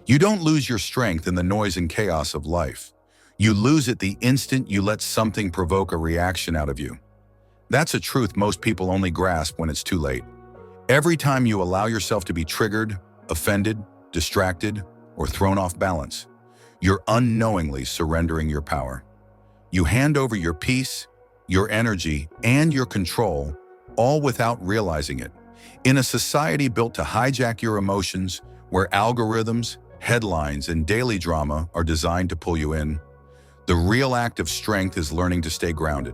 You don't lose your strength in the noise and chaos of life. You lose it the instant you let something provoke a reaction out of you. That's a truth most people only grasp when it's too late. Every time you allow yourself to be triggered, offended, distracted, or thrown off balance, you're unknowingly surrendering your power. You hand over your peace, your energy, and your control, all without realizing it. In a society built to hijack your emotions, where algorithms, headlines, and daily drama are designed to pull you in, the real act of strength is learning to stay grounded.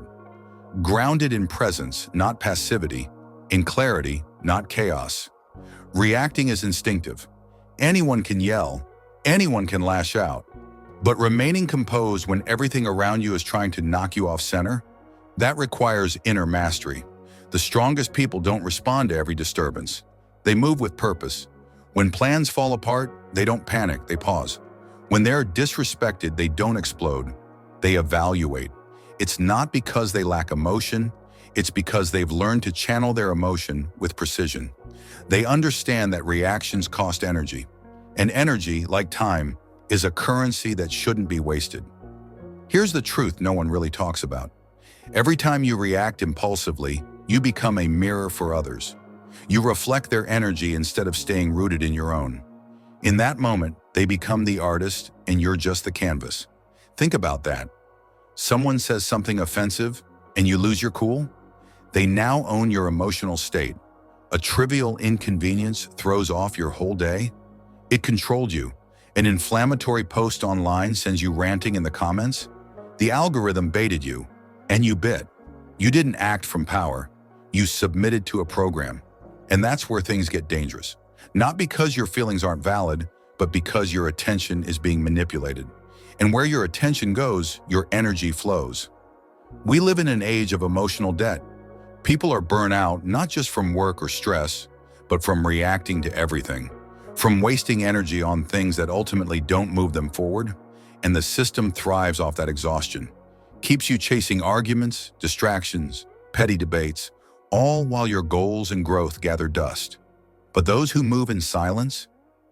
Grounded in presence, not passivity, in clarity, not chaos. Reacting is instinctive. Anyone can yell, anyone can lash out, but remaining composed when everything around you is trying to knock you off center, that requires inner mastery. The strongest people don't respond to every disturbance. They move with purpose. When plans fall apart, they don't panic, they pause. When they're disrespected, they don't explode. They evaluate. It's not because they lack emotion, it's because they've learned to channel their emotion with precision. They understand that reactions cost energy, and energy, like time, is a currency that shouldn't be wasted. Here's the truth no one really talks about. Every time you react impulsively, you become a mirror for others. You reflect their energy instead of staying rooted in your own. In that moment, they become the artist and you're just the canvas. Think about that. Someone says something offensive and you lose your cool? They now own your emotional state. A trivial inconvenience throws off your whole day? It controlled you. An inflammatory post online sends you ranting in the comments? The algorithm baited you, and you bit. You didn't act from power. You submitted to a program. And that's where things get dangerous. Not because your feelings aren't valid, but because your attention is being manipulated. And where your attention goes, your energy flows. We live in an age of emotional debt. People are burnt out not just from work or stress, but from reacting to everything. From wasting energy on things that ultimately don't move them forward. And the system thrives off that exhaustion. Keeps you chasing arguments, distractions, petty debates, all while your goals and growth gather dust. But those who move in silence,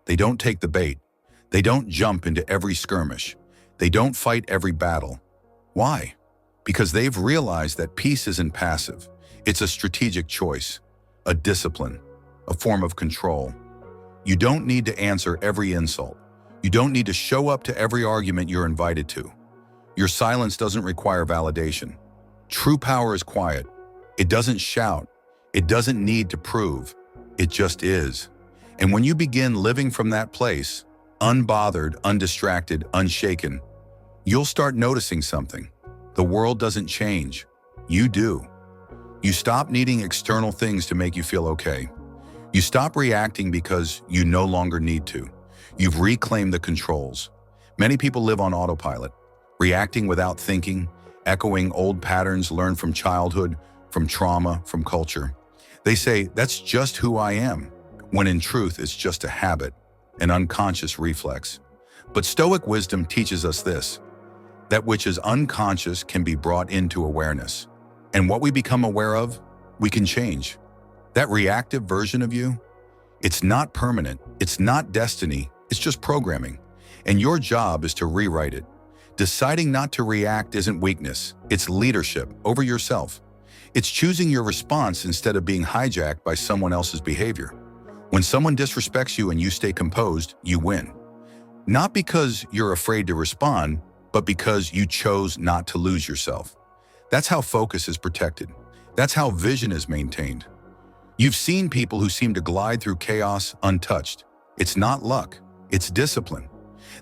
they don't take the bait. They don't jump into every skirmish. They don't fight every battle. Why? Because they've realized that peace isn't passive. It's a strategic choice, a discipline, a form of control. You don't need to answer every insult. You don't need to show up to every argument you're invited to. Your silence doesn't require validation. True power is quiet. It doesn't shout. It doesn't need to prove. It just is. And when you begin living from that place, unbothered, undistracted, unshaken, you'll start noticing something. The world doesn't change. You do. You stop needing external things to make you feel okay. You stop reacting because you no longer need to. You've reclaimed the controls. Many people live on autopilot, reacting without thinking, echoing old patterns learned from childhood, from trauma, from culture. They say, that's just who I am, when in truth it's just a habit, an unconscious reflex. But Stoic wisdom teaches us this: that which is unconscious can be brought into awareness. And what we become aware of, we can change. That reactive version of you, it's not permanent, it's not destiny, it's just programming. And your job is to rewrite it. Deciding not to react isn't weakness, it's leadership over yourself. It's choosing your response instead of being hijacked by someone else's behavior. When someone disrespects you and you stay composed, you win. Not because you're afraid to respond, but because you chose not to lose yourself. That's how focus is protected. That's how vision is maintained. You've seen people who seem to glide through chaos untouched. It's not luck, it's discipline.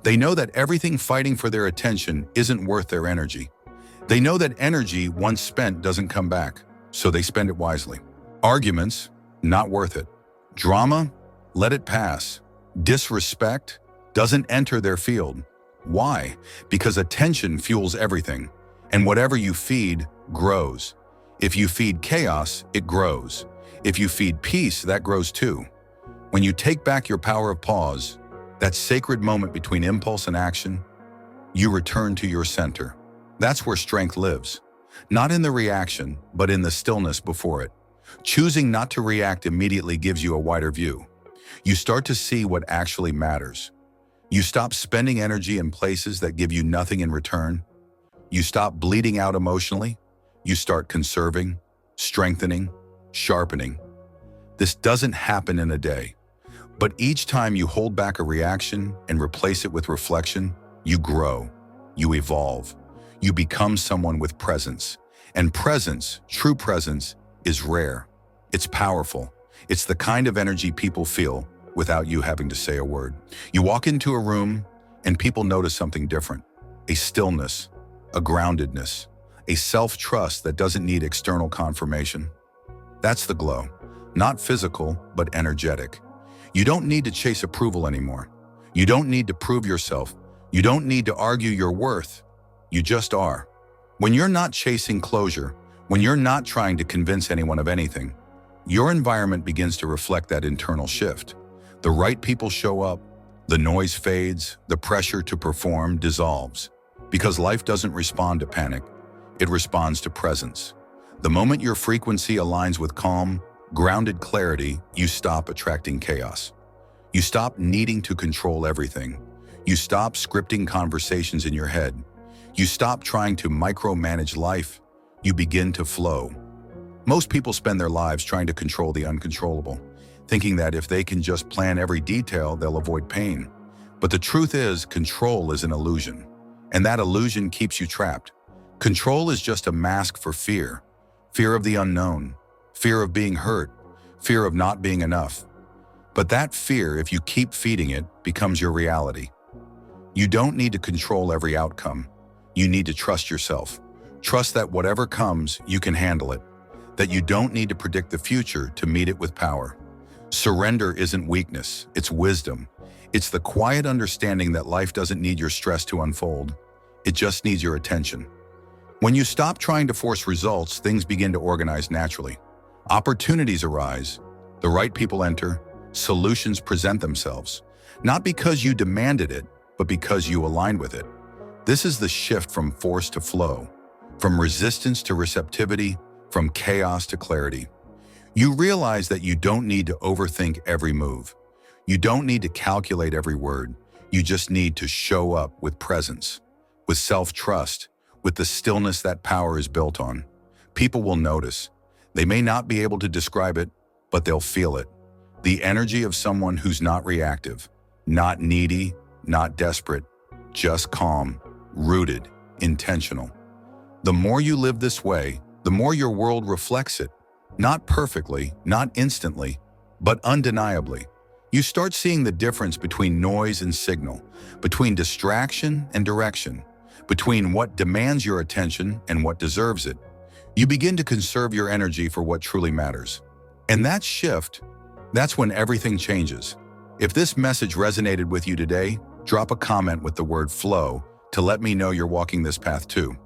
They know that everything fighting for their attention isn't worth their energy. They know that energy once spent doesn't come back, so they spend it wisely. Arguments, not worth it. Drama, let it pass. Disrespect doesn't enter their field. Why? Because attention fuels everything, and whatever you feed grows. If you feed chaos, it grows. If you feed peace, that grows too. When you take back your power of pause, that sacred moment between impulse and action, you return to your center. That's where strength lives. Not in the reaction, but in the stillness before it. Choosing not to react immediately gives you a wider view. You start to see what actually matters. You stop spending energy in places that give you nothing in return. You stop bleeding out emotionally. You start conserving, strengthening, sharpening. This doesn't happen in a day, but each time you hold back a reaction and replace it with reflection, you grow, you evolve, you become someone with presence. And presence, true presence, is rare. It's powerful. It's the kind of energy people feel without you having to say a word. You walk into a room and people notice something different. A stillness, a groundedness, a self-trust that doesn't need external confirmation. That's the glow. Not physical, but energetic. You don't need to chase approval anymore. You don't need to prove yourself. You don't need to argue your worth. You just are. When you're not chasing closure, when you're not trying to convince anyone of anything, your environment begins to reflect that internal shift. The right people show up, the noise fades, the pressure to perform dissolves. Because life doesn't respond to panic, it responds to presence. The moment your frequency aligns with calm, grounded clarity, you stop attracting chaos. You stop needing to control everything. You stop scripting conversations in your head. You stop trying to micromanage life. You begin to flow. Most people spend their lives trying to control the uncontrollable, thinking that if they can just plan every detail, they'll avoid pain. But the truth is, control is an illusion, and that illusion keeps you trapped. Control is just a mask for fear. Fear of the unknown, fear of being hurt, fear of not being enough. But that fear, if you keep feeding it, becomes your reality. You don't need to control every outcome. You need to trust yourself. Trust that whatever comes, you can handle it. That you don't need to predict the future to meet it with power. Surrender isn't weakness, it's wisdom. It's the quiet understanding that life doesn't need your stress to unfold. It just needs your attention. When you stop trying to force results, things begin to organize naturally. Opportunities arise, the right people enter, solutions present themselves. Not because you demanded it, but because you aligned with it. This is the shift from force to flow, from resistance to receptivity, from chaos to clarity. You realize that you don't need to overthink every move. You don't need to calculate every word. You just need to show up with presence, with self-trust, with the stillness that power is built on. People will notice. They may not be able to describe it, but they'll feel it. The energy of someone who's not reactive, not needy, not desperate, just calm, rooted, intentional. The more you live this way, the more your world reflects it. Not perfectly, not instantly, but undeniably. You start seeing the difference between noise and signal, between distraction and direction, between what demands your attention and what deserves it. You begin to conserve your energy for what truly matters. And that shift, that's when everything changes. If this message resonated with you today, drop a comment with the word flow to let me know you're walking this path too.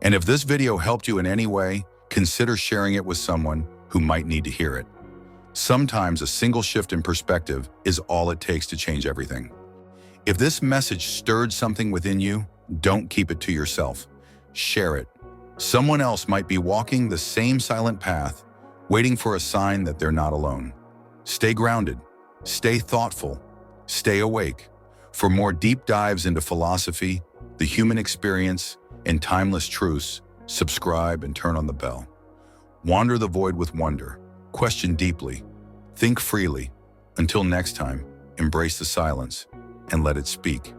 And if this video helped you in any way, consider sharing it with someone who might need to hear it. Sometimes a single shift in perspective is all it takes to change everything. If this message stirred something within you, don't keep it to yourself. Share it. Someone else might be walking the same silent path, waiting for a sign that they're not alone. Stay grounded, stay thoughtful, stay awake. For more deep dives into philosophy, the human experience, and timeless truths, subscribe and turn on the bell. Wander the void with wonder. Question deeply. Think freely. Until next time, embrace the silence and let it speak.